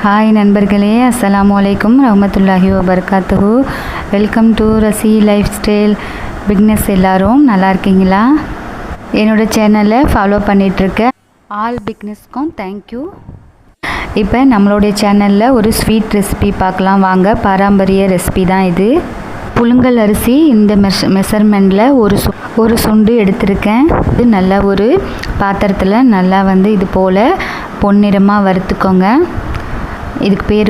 Hi நண்பர்களே, அஸ்ஸலாமு அலைக்கும் ரஹ்மத்துல்லாஹி வபரகாத்துஹு. Welcome to Rasi lifestyle bigness. எல்லோரும் நல்லா இருக்கீங்களா? என்னோடய சேனலை ஃபாலோ பண்ணிகிட்ருக்க ஆல் பிக்னஸ்க்கும் தேங்க்யூ. இப்போ நம்மளுடைய சேனலில் ஒரு ஸ்வீட் ரெசிபி பார்க்கலாம் வாங்க. பாரம்பரிய ரெசிபி தான் இது. புழுங்கல் அரிசி இந்த மெஷர்மெண்ட்டில் ஒரு சுண்டு எடுத்திருக்கேன். இது நல்லா ஒரு பாத்திரத்தில் நல்லா இது போல் பொன்னிறமாக வறுத்துக்கோங்க. இதுக்கு பேர்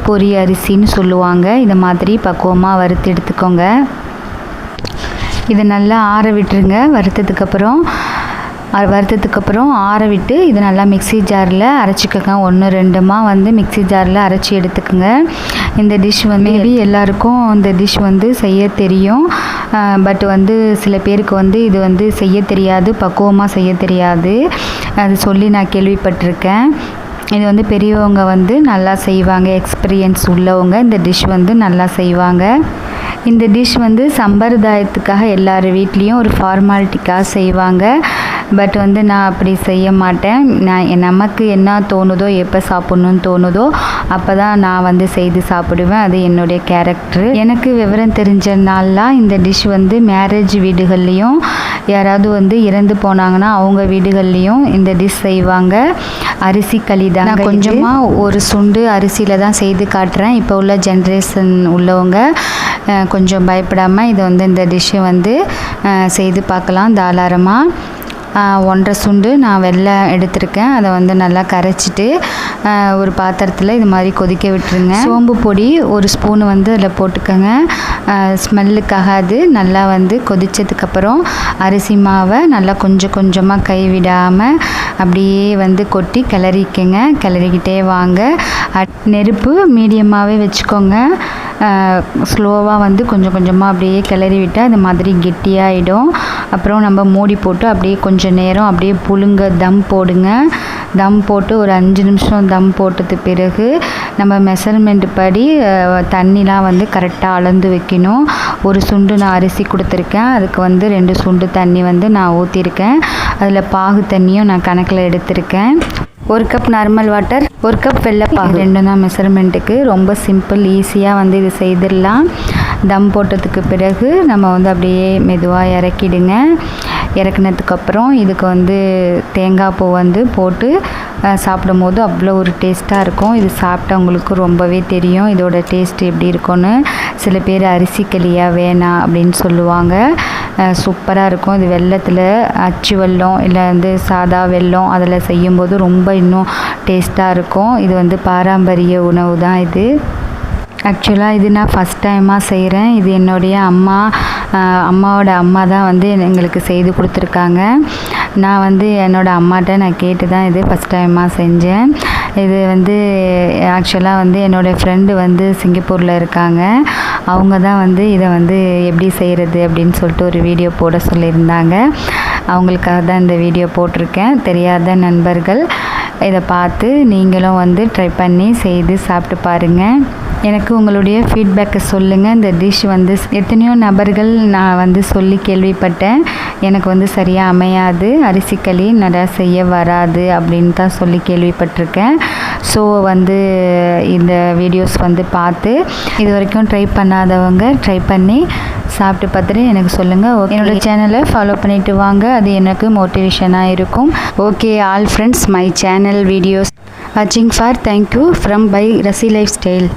பொரி அரிசின்னு சொல்லுவாங்க. இந்த மாதிரி பக்குவமாக வறுத்து எடுத்துக்கோங்க. இதை நல்லா ஆற விட்டுருங்க. வறுத்ததுக்கப்புறம் ஆற விட்டு இதை நல்லா மிக்ஸி ஜாரில் அரைச்சிக்கோங்க. 1-2 மிக்ஸி ஜாரில் அரைச்சி எடுத்துக்கோங்க. இந்த டிஷ் மேபி எல்லாருக்கும் இந்த டிஷ் செய்ய தெரியும். பட் சில பேருக்கு இது செய்ய தெரியாது, பக்குவமாக செய்ய தெரியாது. அது சொல்லி நான் கேள்விப்பட்டிருக்கேன். இது பெரியவங்க நல்லா செய்வாங்க, எக்ஸ்பீரியன்ஸ் உள்ளவங்க இந்த டிஷ் நல்லா செய்வாங்க. இந்த டிஷ் சம்பிரதாயத்துக்காக எல்லார் வீட்லேயும் ஒரு ஃபார்மாலிட்டிக்காக செய்வாங்க. பட் நான் அப்படி செய்ய மாட்டேன். நமக்கு என்ன தோணுதோ, எப்போ சாப்பிட்ணுன்னு தோணுதோ அப்போ தான் நான் செய்து சாப்பிடுவேன். அது என்னுடைய கேரக்டரு. எனக்கு விவரம் தெரிஞ்ச நாள்லாம் இந்த டிஷ் மேரேஜ் வீடுகள்லேயும் யாராவது இறந்து போனாங்கன்னா அவங்க வீடுகள்லேயும் இந்த டிஷ் செய்வாங்க. அரிசி களி தான். நான் கொஞ்சமாக ஒரு சுண்டு அரிசியில் தான் செய்து காட்டுறேன். இப்போ உள்ள ஜென்ரேஷன் உள்ளவங்க கொஞ்சம் பயப்படாமல் இதை இந்த டிஷ்ஷை செய்து பார்க்கலாம் தாராளமாக. 1.5 சுண்டு நான் வெல்லம் எடுத்திருக்கேன். அதை நல்லா கரைச்சிட்டு ஒரு பாத்திரத்தில் இது மாதிரி கொதிக்க விட்டுருங்க. சோம்பு பொடி 1 ஸ்பூனு அதில் போட்டுக்கோங்க. ஸ்மெல்லுக்காக அது நல்லா கொதித்ததுக்கப்புறம் அரிசி மாவை நல்லா கொஞ்சம் கொஞ்சமாக கைவிடாமல் அப்படியே கொட்டி கிளறிக்கங்க. கிளறிக்கிட்டே வாங்க. நெருப்பு மீடியமாகவே வச்சுக்கோங்க. ஸ்லோவாக கொஞ்சம் கொஞ்சமாக அப்படியே கிளறி விட்டால் அது மாதிரி கெட்டியாகிடும். அப்புறம் நம்ம மூடி போட்டு அப்படியே கொஞ்சம் நேரம் அப்படியே புழுங்க தம் போடுங்க. தம் போட்டு ஒரு 5 நிமிஷம் தம் போட்டது பிறகு நம்ம மெஷர்மெண்ட் படி தண்ணிலாம் கரெக்டாக அளந்து வைக்கணும். 1 சுண்டு நான் அரிசி கொடுத்துருக்கேன். அதுக்கு 2 சுண்டு தண்ணி நான் ஊற்றிருக்கேன். அதில் பாகு தண்ணியும் நான் கணக்கில் எடுத்திருக்கேன். 1 கப் நார்மல் வாட்டர், 1 கப் வெள்ளைப்பாகு, 2 தான் மெஷர்மெண்ட்டுக்கு. ரொம்ப சிம்பிள், ஈஸியாக இது செய்திடலாம். தம் போட்டதுக்கு பிறகு நம்ம அப்படியே மெதுவாக இறக்கிடுங்க. இறக்குனதுக்கப்புறம் இதுக்கு தேங்காய் பூ போட்டு சாப்பிடும் போது அவ்வளோ ஒரு டேஸ்ட்டாக இருக்கும். இது சாப்பிட்டவங்களுக்கு ரொம்பவே தெரியும் இதோட டேஸ்ட் எப்படி இருக்கும்னு. சில பேர் அரிசி களியாக வேணாம் அப்படின்னு சொல்லுவாங்க. சூப்பராக இருக்கும். இது வெல்லத்தில் அச்சு வெல்லம் இல்லை சாதா வெல்லம் அதில் செய்யும்போது ரொம்ப இன்னும் டேஸ்ட்டாக இருக்கும். இது பாரம்பரிய உணவு தான் இது. ஆக்சுவலாக இது நான் ஃபஸ்ட் டைமாக செய்கிறேன். இது என்னுடைய அம்மாவோட அம்மா தான் எங்களுக்கு செய்து கொடுத்துருக்காங்க. நான் என்னோடய அம்மாட்ட நான் கேட்டு தான் இது ஃபஸ்ட் டைமாக செஞ்சேன். இது ஆக்சுவலாக என்னோடய ஃப்ரெண்டு சிங்கப்பூரில் இருக்காங்க. அவங்க தான் இதை எப்படி செய்கிறது அப்படின்னு சொல்லிட்டு ஒரு வீடியோ போட சொல்லியிருந்தாங்க. அவங்களுக்காக தான் இந்த வீடியோ போட்டிருக்கேன். தெரியாத நண்பர்கள் இதை பார்த்து நீங்களும் ட்ரை பண்ணி செய்து சாப்பிட்டு பாருங்கள். எனக்கு உங்களுடைய ஃபீட்பேக்கை சொல்லுங்கள். இந்த டிஷ் எத்தனையோ நபர்கள் நான் சொல்லி கேள்விப்பட்டேன். எனக்கு சரியாக அமையாது, அரிசி களி நிறையா செய்ய வராது அப்படின்னு தான் சொல்லி கேள்விப்பட்டிருக்கேன். ஸோ இந்த வீடியோஸ் பார்த்து இது வரைக்கும் ட்ரை பண்ணாதவங்க ட்ரை பண்ணி சாப்பிட்டு பார்த்துட்டு எனக்கு சொல்லுங்கள். ஓகே, என்னோடய சேனலை ஃபாலோ பண்ணிவிட்டு வாங்க. அது எனக்கு மோட்டிவேஷனாக இருக்கும். Okay all friends, my channel videos வாட்சிங் for thank you from bye Rasi life style.